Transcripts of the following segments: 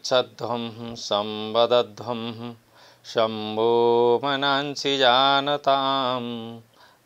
गच्छध्वं संवदध्वं शम्भो मनांसि जानतां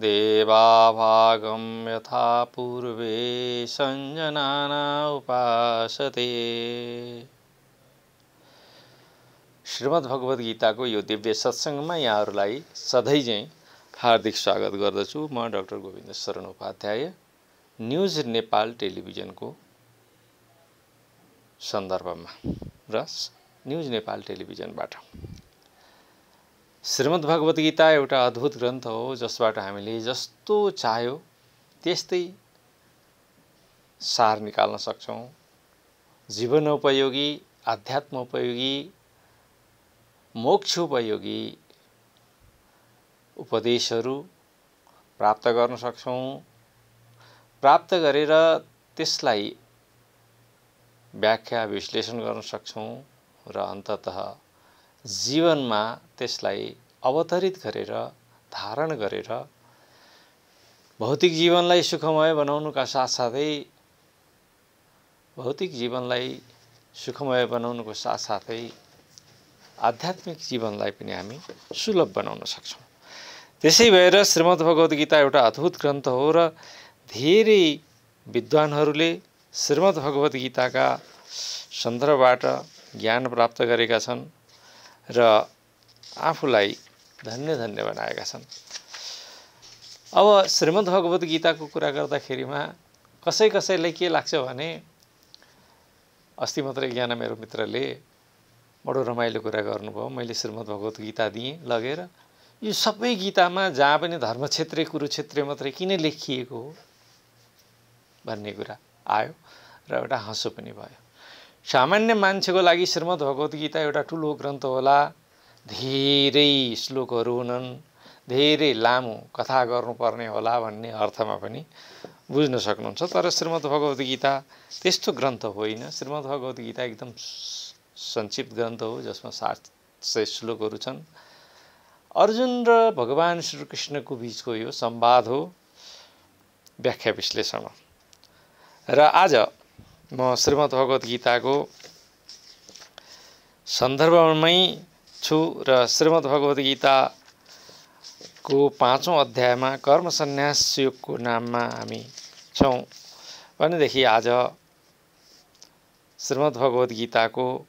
देवाभागं यथा पूर्वे संजनाना उपासते। श्रीमद् भगवत गीताको यो दिव्य सत्सङ्गमा यहाँहरूलाई सधैँ चाहिँ हार्दिक स्वागत गर्दछु। म डाक्टर गोविन्द शरण उपाध्याय न्युज नेपाल टेलिभिजनको सन्दर्भमा र न्युज नेपाल टेलिभिजनबाट। श्रीमद् भगवत गीता एउटा अद्भुत ग्रन्थ हो जसबाट हामीले जस्तो चाह्यो त्यस्तै सार निकाल्न सक्छौँ। जीवनोपयोगी, आध्यात्मोपयोगी, मोक्षोपयोगी उपदेशहरू प्राप्त गर्न सक्छौँ। प्राप्त गरेर त्यसलाई व्याख्या विश्लेषण गर्न सक्छौँ र अन्ततः जीवनमा त्यसलाई अवतरित गरेर धारण गरेर भौतिक जीवनलाई सुखमय बनाउनुका साथसाथै आध्यात्मिक जीवनलाई पनि हामी सुलभ बनाउन सक्छौँ। त्यसै भएर श्रीमद् भगवत गीता एउटा अद्भुत ग्रन्थ हो र धेरै विद्वानहरूले श्रीमद् भगवत गीताका सन्दर्भबाट ज्ञान प्राप्त गरेका छन् र आफूलाई धन्य धन्य बनाएका छन्। अब श्रीमद् भगवत गीताको कुरा गर्दाखेरिमा कसैलाई के लाग्छ भने अस्ति मात्रै एकजना मेरो मित्रले बडो रमाइलो कुरा गर्नुभयो। मैले श्रीमद् भगवत गीता दिएँ लगेर, यो सबै गीतामा जहाँ पनि धर्मक्षेत्र कुरुक्षेत्र मात्रै किन लेखिएको हो भन्ने कुरा आयो र एउटा हाँसो पनि भयो। सामान्य मान्छेको लागि श्रीमद् भगवत गीता एउटा ठुलो ग्रन्थ होला, धेरै श्लोकहरू हुनन्, धेरै लामो कथा गर्नुपर्ने होला भन्ने अर्थमा पनि बुझ्न सक्नुहुन्छ। तर श्रीमद् भगवत गीता त्यस्तो ग्रन्थ होइन। श्रीमद् भगवत गीता एकदम संक्षिप्त ग्रन्थ हो जसमा 700 श्लोकहरू छन्। अर्जुन र भगवान श्रीकृष्णको बिचको यो संवाद हो, व्याख्या विश्लेषण। र आज म श्रीमद् भगवत गीताको सन्दर्भमै छु र श्रीमद् भगवत गीताको 5औं अध्यायमा कर्म सन्यास योगको नाममा हामी छौँ भनेदेखि आज श्रीमद् भगवत गीताको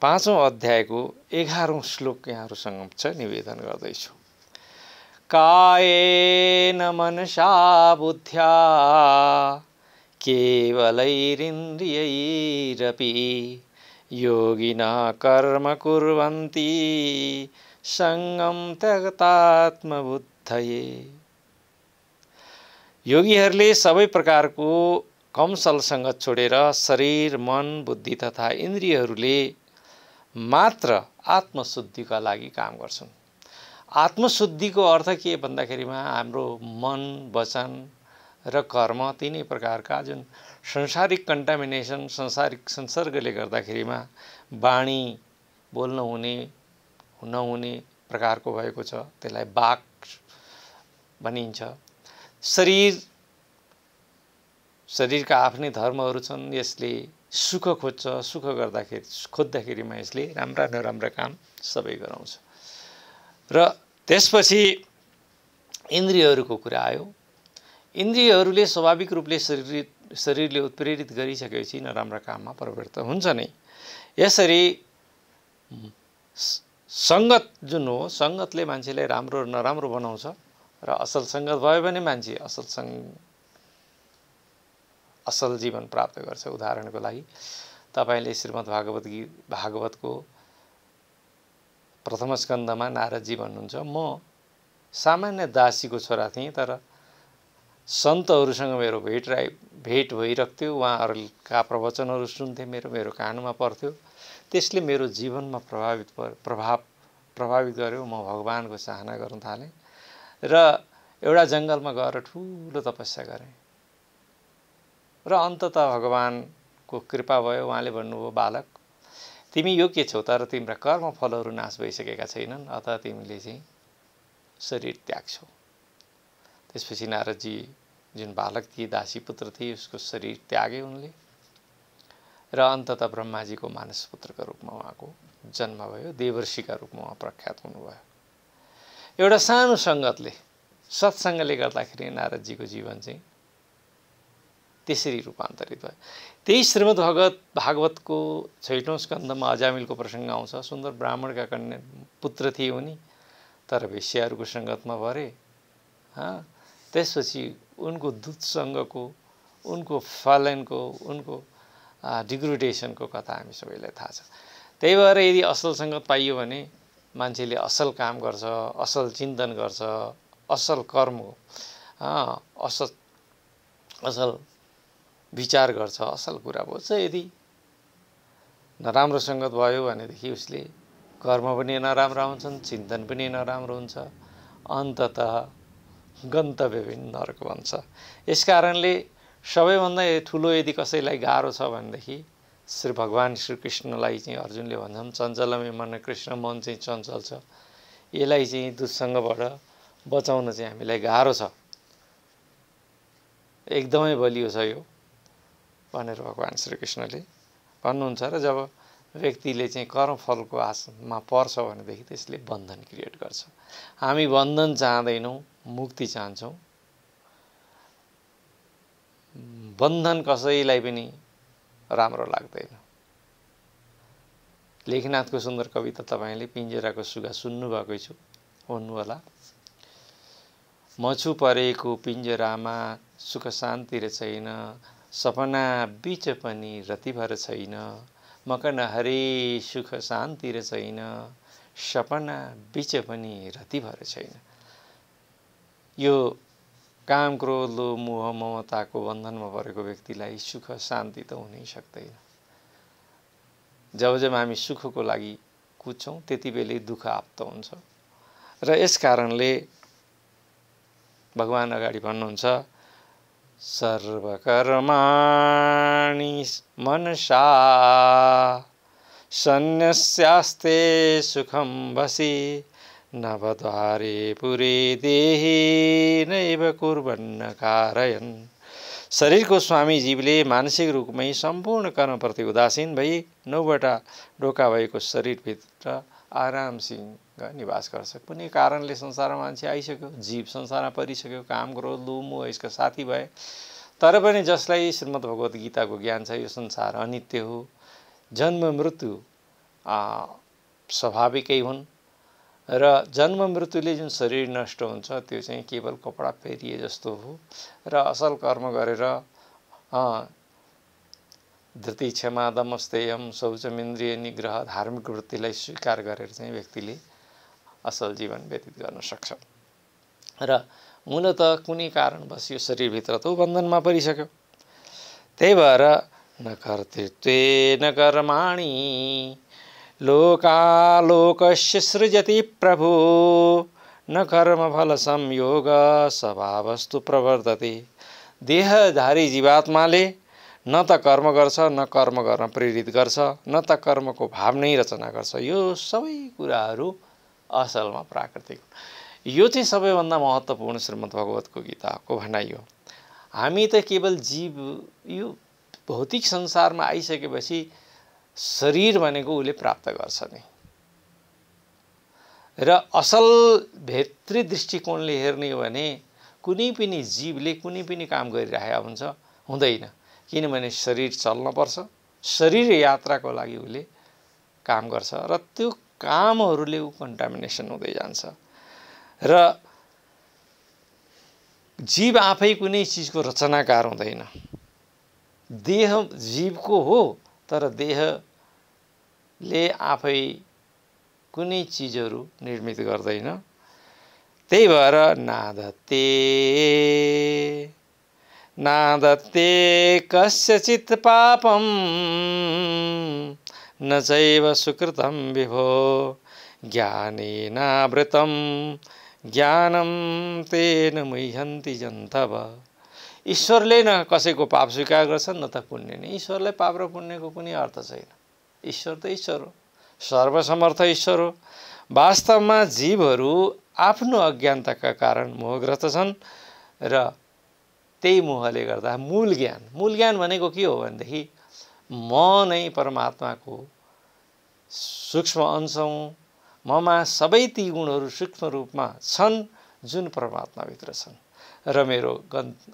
5औं अध्यायको 11औं श्लोक यहाँहरूसँग छ, निवेदन गर्दैछु। कायेन मनसा बुद्ध्या केवलैरिन्द्रियैरपि योगिनः कर्म कुर्वन्ति सङ्गं त्यक्तात्मबुद्धये। योगीहरूले सबै प्रकारको कमसल सङ्गत छोडेर शरीर, मन, बुद्धि तथा इन्द्रियहरूले मात्र आत्मशुद्धिका लागि काम गर्छन्। आत्मशुद्धिको अर्थ के भन्दाखेरिमा हाम्रो मन, वचन र कर्म तिनै प्रकारका जुन संसारिक कन्टामिनेसन, संसारिक संसर्गले गर्दाखेरिमा वाणी बोल्न हुने नहुने प्रकारको भएको छ, त्यसलाई वाक भनिन्छ। शरीरका आफ्नै धर्महरू छन्, यसले सुख खोज्छ, सुख खोज्दाखेरिमा यसले राम्रा नराम्रा काम सबै गराउँछ। र त्यसपछि इन्द्रियहरूको कुरा आयो। इन्द्रियहरूले स्वाभाविक रूपले शरीरले उत्प्रेरित गरिसकेपछि नराम्रा काममा प्रवृत्त हुन्छ नै। यसरी सङ्गत जुन हो, सङ्गतले मान्छेलाई राम्रो र नराम्रो बनाउँछ र असल सङ्गत भयो भने मान्छे असल जीवन प्राप्त गर्छ। उदाहरणको लागि तपाईले श्रीमद् भागवतको प्रथम स्कन्धमा नारदजी भन्नुहुन्छ, म सामान्य दासीको छोरा थिएँ, तर सन्तहरूसँग मेरो भेट भइरहन्थ्यो, उहाँहरूका प्रवचनहरू सुन्थेँ, मेरो कानमा पर्थ्यो। त्यसले मेरो जीवनमा प्रभावित गर्यो। म भगवानको चाहना गर्न थालेँ र एउटा जङ्गलमा गएर ठुलो तपस्या गरेँ र अन्ततः भगवानको कृपा भयो। उहाँले भन्नुभयो, बालक तिमी योग्य छौ, तर तिम्रा कर्मफलहरू नाश भइसकेका छैनन्, अतः तिमीले चाहिँ शरीर त्याग्छौ। त्यसपछि नारदजी जुन बालक थिए, दासी पुत्र थिए, उसको शरीर त्यागे उनले र अन्ततः ब्रह्माजीको मानसपुत्रको रूपमा उहाँको जन्म भयो, देवर्षिका रूपमा उहाँ प्रख्यात हुनुभयो। एउटा सानो सङ्गतले, सत्सङ्गले गर्दाखेरि नारदजीको जीवन चाहिँ त्यसरी रूपान्तरित भयो। त्यही श्रीमद् भागवतको 6औं स्कन्धमा अजामिलको प्रसङ्ग आउँछ। सुन्दर ब्राह्मणका कन्या पुत्र थिए उनी, तर वेश्याहरूको सङ्गतमा परे। त्यसपछि उनको दूतसँगको, उनको फलनको, उनको डिग्रेडेसनको कथा हामी सबैलाई थाहा छ। त्यही भएर यदि असल सङ्गत पाइयो भने मान्छेले असल काम गर्छ, असल चिन्तन गर्छ, असल कर्म, असल विचार गर्छ, असल कुरा बोल्छ। यदि नराम्रो सङ्गत भयो भनेदेखि उसले कर्म पनि नराम्रा हुन्छन्, चिन्तन पनि नराम्रो हुन्छ, अन्ततः गन्तव्य पनि नरक बन्छ। यस कारणले सबैभन्दा ठुलो यदि कसैलाई गाह्रो छ भनेदेखि श्री भगवान श्रीकृष्णलाई चाहिँ अर्जुनले भन्छन्, चञ्चलमे मन कृष्ण, मन चाहिँ चञ्चल छ, यसलाई चाहिँ दुःसङ्गबाट बचाउन चाहिँ हामीलाई गाह्रो छ, एकदमै बलियो छ यो भनेर भगवान श्रीकृष्णले भन्नुहुन्छ। र जब व्यक्तिले चाहिँ कर्मफलको आशमा पर्छ भनेदेखि त्यसले बन्धन क्रिएट गर्छ। हामी बन्धन चाहँदैनौँ, मुक्ति चाहन्छौँ। बन्धन कसैलाई पनि राम्रो लाग्दैन। लेखनाथको सुन्दर कविता तपाईँले पिञ्जराको सुगा सुन्नुभएकै छु, हुनु होला। म छु परेको पिञ्जरामा, सुख शान्ति र छैन, सपना बीच पनि रतिभर छैन, मकन हरे सुख शान्ति र छैन, सपना बीच पनि रतिभर छैन। यो काम, क्रोध, लोभ, मोह, ममताको बन्धनमा परेको व्यक्तिलाई सुख शान्ति त हुनै सक्दैन। जब हामी सुखको लागि कुद्छौँ त्यति बेलै दुःख आप्त हुन्छ। र यस कारणले भगवान अगाडि भन्नुहुन्छ, सर्वकर्माणि मनसा सन्न्यस्यास्ते सुखं वसि, नवद्वारे पुरे देहि नैव कुर्वन्न कारयन्। शरीरको स्वामी जीवले मानसिक रूपमै सम्पूर्ण कर्मप्रति उदासीन भई 9वटा ढोका भएको शरीरभित्र आरामसिंह निवास गर्छ। कुनै कारणले संसारमा मान्छे आइसक्यो, जीव संसारमा परिसक्यो, काम, क्रोध, लोभ, मोह यसका साथी भए, तर पनि जसलाई श्रीमद् भगवत गीताको ज्ञान छ, यो संसार अनित्य हो, जन्म मृत्यु स्वाभाविकै हुन्, र जन्म मृत्युले जुन शरीर नष्ट हुन्छ त्यो चाहिँ केवल कपडा फेरिए जस्तो हो। र असल कर्म गरेर धृति, क्षमा, दम, स्थेयम, शौचम, इन्द्रिय निग्रह, धार्मिक वृत्तिलाई स्वीकार गरेर चाहिँ व्यक्तिले असल जीवन व्यतीत गर्न सक्छ। र मूलत कुनै कारणवश यो शरीरभित्र त बन्धनमा परिसक्यो। त्यही भएर न कर्तृत्वे न कर्माणि लोकालोकस्य सृजति प्रभु, न कर्मफल संयोग स्वभावस्तु प्रवर्तते। देहधारी जीवात्माले न त कर्म गर्छ, न कर्म गर्न प्रेरित गर्छ, न त कर्मको भाव नै रचना गर्छ। यो सबै कुराहरू असलमा प्राकृतिक। यो चाहिँ सबैभन्दा महत्त्वपूर्ण श्रीमद् भगवतको गीताको भनाइ हो। हामी त केवल जीव, यो भौतिक संसारमा आइसकेपछि शरीर भनेको उसले प्राप्त गर्छ नै। र असल भित्री दृष्टिकोणले हेर्ने हो भने कुनै पनि जीवले कुनै पनि काम गरिरहेको हुन्छ, हुँदैन। किनभने शरीर चल्नुपर्छ, शरीर यात्राको लागि उसले काम गर्छ, र त्यो कामहरूले ऊ कन्टामिनेसन हुँदै जान्छ। र जीव आफै कुनै चिजको रचनाकार हुँदैन। देह जीवको हो, तर देहले आफै कुनै चिजहरू निर्मित गर्दैन। त्यही भएर नादत्ते कस्यचित् पापं न चैव सुकृतं विभो, ज्ञानेनावृतं ज्ञानं तेन मुह्यन्ति जन्तव। ईश्वरले न कसैको पाप स्वीकार गर्छन्, न त पुण्य नै। ईश्वरलाई पाप र पुण्यको कुनै अर्थ छैन। ईश्वर त ईश्वर हो, सर्वसमर्थ ईश्वर हो। वास्तवमा जीवहरू आफ्नो अज्ञानताका कारण मोहग्रस्त छन्, र त्यही मोहले गर्दा मूल ज्ञान भनेको के हो भनेदेखि म नै परमात्माको सूक्ष्म अंश हुँ, ममा सबै ती गुणहरू सूक्ष्म रूपमा छन् जुन परमात्माभित्र छन् र मेरो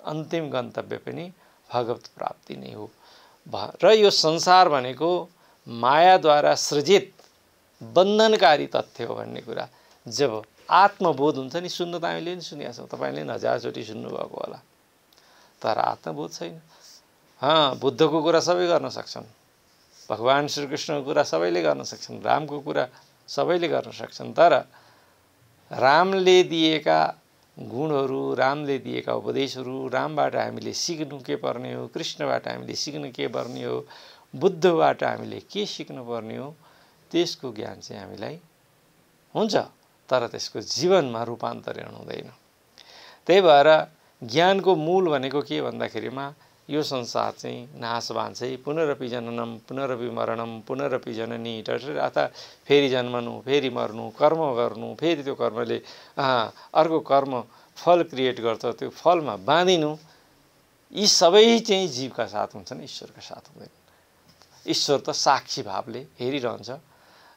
अन्तिम गन्तव्य पनि भगवत प्राप्ति नै हो। र यो संसार भनेको मायाद्वारा सृजित बन्धनकारी तथ्य हो भन्ने कुरा जब आत्मबोध हुन्छ नि, सुन्नु त हामीले नि सुनेका छौँ, तपाईँले नि हजारचोटि सुन्नुभएको होला, तर आत्मबोध छैन। बुद्धको कुरा सबै गर्न सक्छन्, भगवान् श्रीकृष्णको कुरा सबैले गर्न सक्छन्, रामको कुरा सबैले गर्न सक्छन्, तर रामले दिएका गुणहरू, रामले दिएका उपदेशहरू, रामबाट हामीले सिक्नु के पर्ने हो, कृष्णबाट हामीले सिक्नु के पर्ने हो, बुद्धबाट हामीले के सिक्नु पर्ने हो, त्यसको ज्ञान चाहिँ हामीलाई हुन्छ, तर त्यसको जीवनमा रूपान्तरण हुँदैन। त्यही भएर ज्ञानको मूल भनेको के भन्दाखेरिमा यो संसार चाहिँ नाशवान चाहिँ पुनरपि जननम पुनरपि मरणम पुनरपि जननी, अर्थात् फेरि जन्मनु, फेरि मर्नु, कर्म गर्नु, फेरि त्यो कर्मले अर्को कर्म फल क्रिएट गर्छ, त्यो फलमा बाँधिनु, यी सबै चाहिँ जीवका साथ हुन्छन्, ईश्वरका साथ हुँदैन। ईश्वर त साक्षी भावले हेरिरहन्छ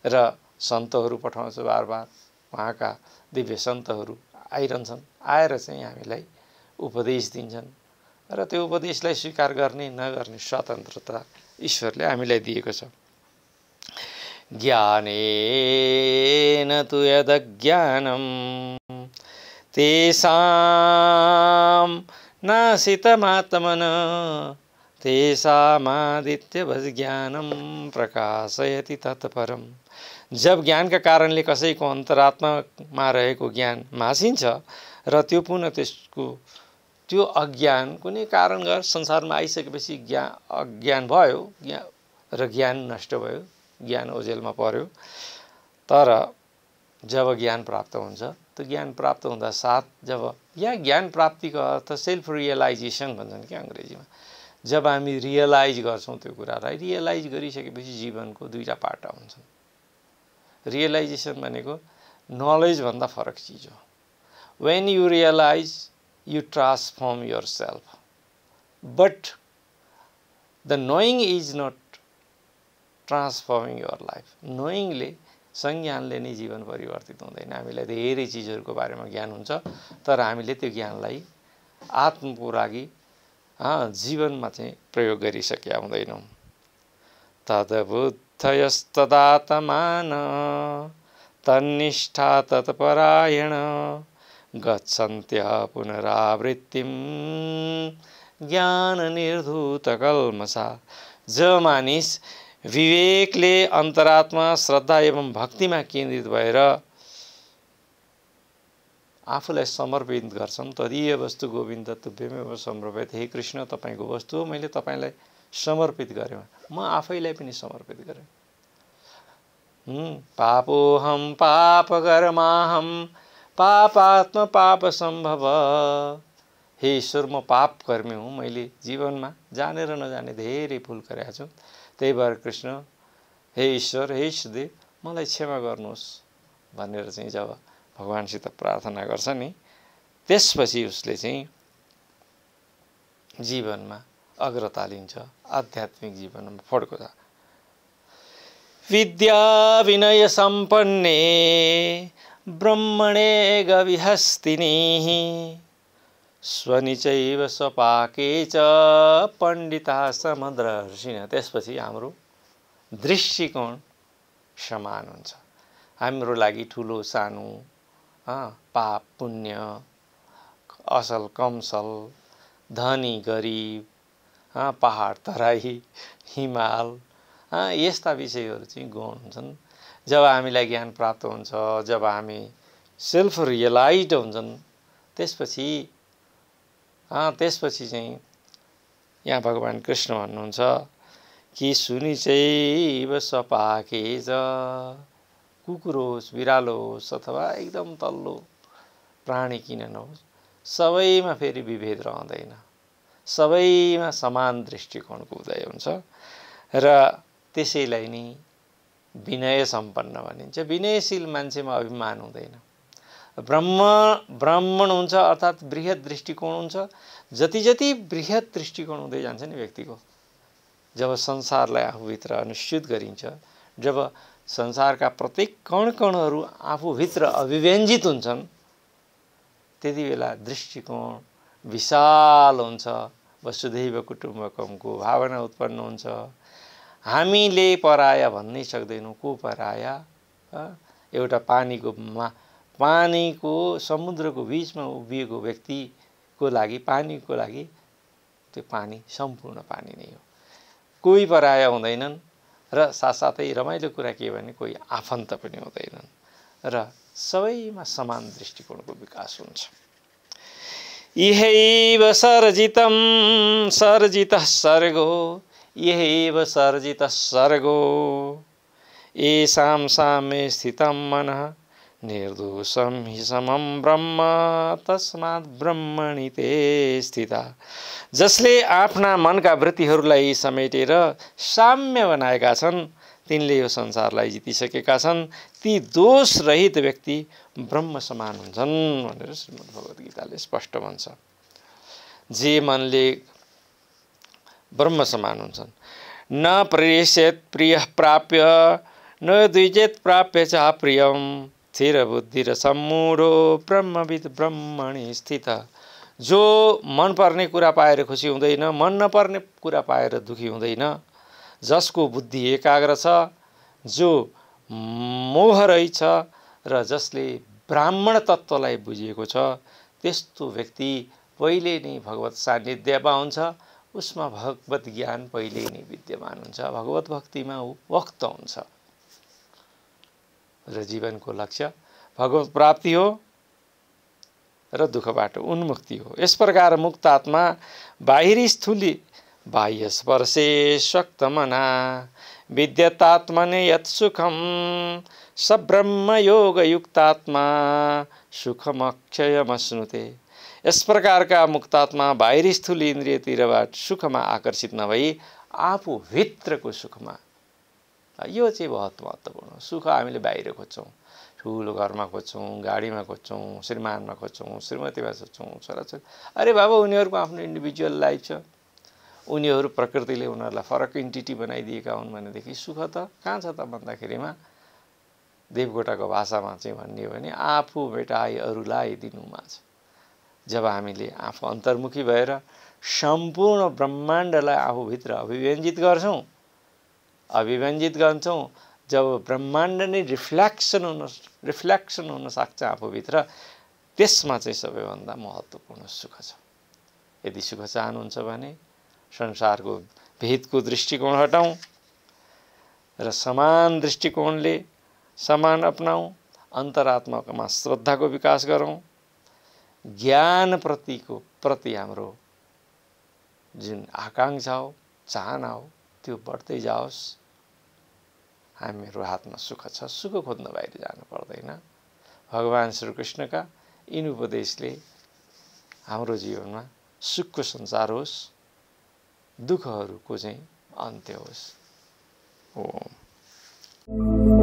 र सन्तहरू पठाउँछ, बार बार उहाँका दिव्य सन्तहरू आइरहन्छन्, आएर चाहिँ हामीलाई उपदेश दिन्छन् र त्यो उपदेशलाई स्वीकार गर्ने नगर्ने स्वतन्त्रता ईश्वरले हामीलाई दिएको छ। ज्ञानेन तु यदज्ञानं तेषां नाशितमात्मनः तेषामादित्यवज्ञानं प्रकाशयति तत्परम्। जब ज्ञानका कारणले कसैको अन्तरात्मामा रहेको ज्ञान मासिन्छ र त्यो पुनः त्यसको त्यो अज्ञान कुनै कारणगत संसारमा आइसकेपछि अज्ञान भयो र ज्ञान नष्ट भयो, ज्ञान ओझेलमा पर्यो। तर जब ज्ञान प्राप्त हुन्छ, त्यो ज्ञान प्राप्त हुँदा साथ जब ज्ञान प्राप्तिको अर्थ सेल्फ रियलाइजेसन भन्छन् क्या अङ्ग्रेजीमा, जब हामी रियलाइज गर्छौँ त्यो कुरालाई, रियलाइज गरिसकेपछि जीवनको दुईटा पाटा हुन्छन्। रियलाइजेसन भनेको नलेज भन्दा फरक चिज हो। When you realise you transform yourself, but the knowing is not transforming your life. knowingले संज्ञानले नै जीवन परिवर्तित हुँदैन। हामीलाई धेरै चिजहरूको बारेमा ज्ञान हुन्छ, तर हामीले त्यो ज्ञानलाई आत्मको लागि जीवनमा चाहिँ प्रयोग गरिसकेका हुँदैनौँ। तद्बुद्धयस्तदात्मान तन्निष्ठा तत्परायण गच्छन्त्यः पुनरावृत्तिं ज्ञान निर्धूत कल्मषा। जो मानिस विवेकले अन्तरात्मा श्रद्धा एवं भक्तिमा केन्द्रित भएर आफूलाई समर्पित गर्छन्, तदीय वस्तु गोविन्द तुभ्यमेव समर्पित। हे कृष्ण, तपाईँको वस्तु हो, मैले तपाईँलाई समर्पित गरेँ, म आफैलाई पनि समर्पित गरेँ। पापोहम पापकर्माहम पापात्म पाप सम्भव। हे ईश्वर, म पाप कर्मी हुँ, मैले जीवनमा जानेर नजाने धेरै भुल गरेका छु। त्यही भएर कृष्ण, हे ईश्वर, हे ईष्टदेव, मलाई क्षमा गर्नुहोस् भनेर चाहिँ जब भगवानसित प्रार्थना गर्छ नि, त्यसपछि उसले चाहिँ जीवनमा अग्रता लिन्छ, आध्यात्मिक जीवनमा फड्को छ। विद्या विनय सम्पन्ने ब्रह्मणे गविहस्तिनी स्वनिचैव स्वपाके च पण्डिता समदर्शिन। त्यसपछि हाम्रो दृष्टिकोण समान हुन्छ। हाम्रो लागि ठुलो सानो, पाप पुण्य, असल कमसल, धनी गरिब, पहाड तराई हिमाल, यस्ता विषयहरू चाहिँ गौण हुन्छन्। जब हामीलाई ज्ञान प्राप्त हुन्छ, जब हामी सेल्फ रियलाइज्ड हुन्छन्, त्यसपछि चाहिँ यहाँ भगवान् कृष्ण भन्नुहुन्छ कि सुनिचैव स्वपाके च, कुकुर होस्, बिरालो होस् अथवा एकदम तल्लो प्राणी किन नहोस्, सबैमा फेरि विभेद रहँदैन, सबैमा समान दृष्टिकोणको उदय हुन्छ र त्यसैलाई नै विनय सम्पन्न भनिन्छ। विनयशील मान्छेमा अभिमान हुँदैन। ब्राह्मण हुन्छ अर्थात् बृहत दृष्टिकोण हुन्छ। जति जति बृहत दृष्टिकोण हुँदै जान्छ नि व्यक्तिको, जब संसारलाई आफूभित्र अनुष्ठित गरिन्छ, जब संसारका प्रत्येक कणकणहरू आफूभित्र अभिव्यञ्जित हुन्छन्, त्यति बेला दृष्टिकोण विशाल हुन्छ, वसुधैव कुटुम्बकमको भावना उत्पन्न हुन्छ। हामीले पराया भन्नै सक्दैनौँ, को पराया? एउटा पानीको समुद्रको बिचमा उभिएको व्यक्तिको लागि, पानीको लागि त्यो पानी सम्पूर्ण पानी नै हो। कोही पराया हुँदैनन् र साथसाथै रमाइलो कुरा के भने कोही आफन्त पनि हुँदैनन् र सबैमा समान दृष्टिकोणको विकास हुन्छ। इहैव सर्जितं सर्जितः सर्गो, इहैव सर्जितः सर्गो, येषां साम्ये स्थितं मनः निर्दोषं हि समं ब्रह्म, तस्मात् ब्रह्मणि ते स्थिता। जसले आफ्ना मनका वृत्तिहरूलाई समेटेर साम्य बनाएका छन्, तिनले यो संसारलाई जितिसकेका छन्। ती दोषरहित व्यक्ति ब्रह्म समान हुन्छन् भनेर श्रीमद् भगवत गीताले स्पष्ट भन्छ। जे मनले ब्रह्म समान हुन्छन्। न प्रेष्येत् प्रियः प्राप्य, न द्विजेत् प्राप्य च प्रियम्, स्थिर बुद्धि र सम्मूढो ब्रह्मविद् ब्रह्मणि स्थित। जो मन पर्ने कुरा पाएर खुसी हुँदैन, मन नपर्ने कुरा पाएर दुखी हुँदैन, जसको बुद्धि एकाग्र छ, जो मोह रहित छ र जसले ब्राह्मण तत्त्वलाई बुझिएको छ, त्यस्तो व्यक्ति पहिले नै भगवत सान्निध्यमा हुन्छ। उसमा भगवत ज्ञान पहिले नै विद्यमान हुन्छ, भगवत भक्तिमा ऊ वक्त हुन्छ र जीवनको लक्ष्य भगवत प्राप्ति हो र दुःखबाट उन्मुक्ति हो। यस प्रकार मुक्त आत्मा बाहिरी स्थूली बाह्य स्पर्शे शक्तमना विद्यतात्मने यत् सुखम स ब्रह्म योग युक्तात्मा सुखमक्षयमश्नुते। यस प्रकारका मुक्तात्मा बाहिरी स्थूल इन्द्रियतिरबाट सुखमा आकर्षित नभई आफू भित्रको सुखमा, यो चाहिँ बहुत महत्त्वपूर्ण। सुख हामीले बाहिर खोज्छौँ, ठुलो घरमा खोज्छौँ, गाडीमा खोज्छौँ, श्रीमानमा खोज्छौँ, श्रीमतीमा खोज्छौँ, छोराछोरी। अरे बाबा, उनीहरूको आफ्नो इन्डिभिजुअल लाइफ छ, उनीहरू प्रकृतिले उनीहरूलाई फरक इन्टिटी बनाइदिएका हुन् भनेदेखि सुख त कहाँ छ त भन्दाखेरिमा देवकोटाको भाषामा चाहिँ भन्ने हो भने आफू भेटाई अरूलाई दिनुमा छ। जब हामीले आफू अन्तर्मुखी भएर सम्पूर्ण ब्रह्माण्डलाई आफूभित्र अभिव्यञ्जित गर्छौँ, जब ब्रह्माण्ड नै रिफ्लेक्सन हुन सक्छ आफूभित्र, त्यसमा चाहिँ सबैभन्दा महत्त्वपूर्ण सुख छ। यदि सुख चाहनुहुन्छ भने संसारको भेदको दृष्टिकोण हटाउँ र समान दृष्टिकोणले समान अपनाउँ, अन्तरात्मामा श्रद्धाको विकास गरौँ, ज्ञान प्रति हाम्रो जुन आकाङ्क्षा हो, चाहना हो, त्यो बढ्दै जाओस्। हामीहरू हातमा सुख छ, सुख खोज्न बाहिर जानु पर्दैन। भगवान् श्रीकृष्णका यिन उपदेशले हाम्रो जीवनमा सुखको संसार होस्, दुःखहरूको चाहिँ अन्त्य होस्। ओम।